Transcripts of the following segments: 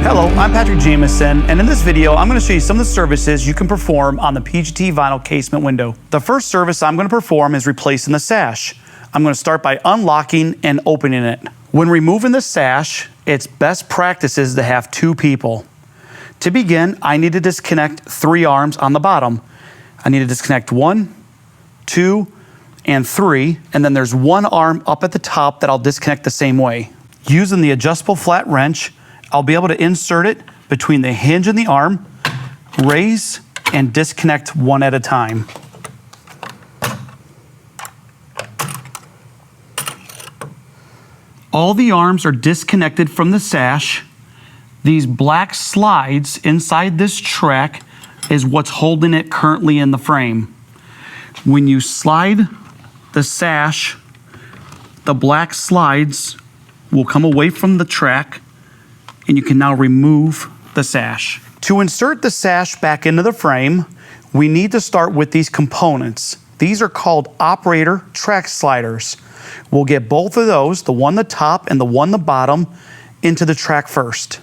Hello, I'm Patrick Jamison, and in this video, I'm going to show you some of the services you can perform on the PGT vinyl casement window. The first service I'm going to perform is replacing the sash. I'm going to start by unlocking and opening it. When removing the sash, it's best practices to have two people. To begin, I need to disconnect 3 arms on the bottom. I need to disconnect 1, 2, and 3, and then there's 1 arm up at the top that I'll disconnect the same way. Using the adjustable flat wrench, I'll be able to insert it between the hinge and the arm, raise, and disconnect one at a time. All the arms are disconnected from the sash. These black slides inside this track is what's holding it currently in the frame. When you slide the sash, the black slides will come away from the track, and you can now remove the sash. To insert the sash back into the frame, we need to start with these components. These are called operator track sliders. We'll get both of those, the one the top and the one the bottom, into the track first.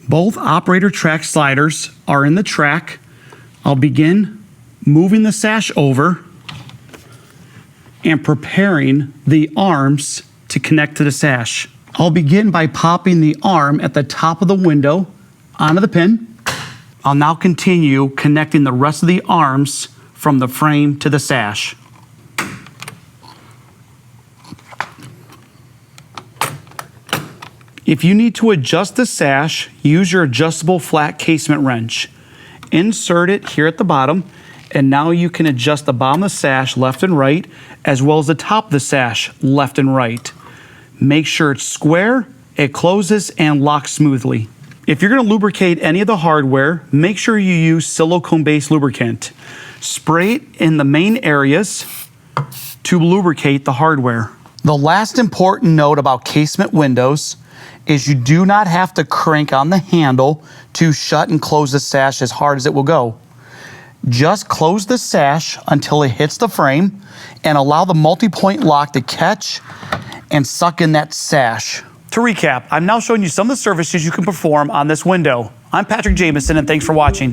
Both operator track sliders are in the track. I'll begin moving the sash over and preparing the arms to connect to the sash. I'll begin by popping the arm at the top of the window onto the pin. I'll now continue connecting the rest of the arms from the frame to the sash. If you need to adjust the sash, use your adjustable flat casement wrench. Insert it here at the bottom, and now you can adjust the bottom of the sash left and right, as well as the top of the sash left and right. Make sure it's square, it closes, and locks smoothly. If you're going to lubricate any of the hardware, make sure you use silicone-based lubricant. Spray it in the main areas to lubricate the hardware. The last important note about casement windows is you do not have to crank on the handle to shut and close the sash as hard as it will go. Just close the sash until it hits the frame and allow the multi-point lock to catch and suck in that sash. To recap, I'm now showing you some of the services you can perform on this window. I'm Patrick Jamison, and thanks for watching.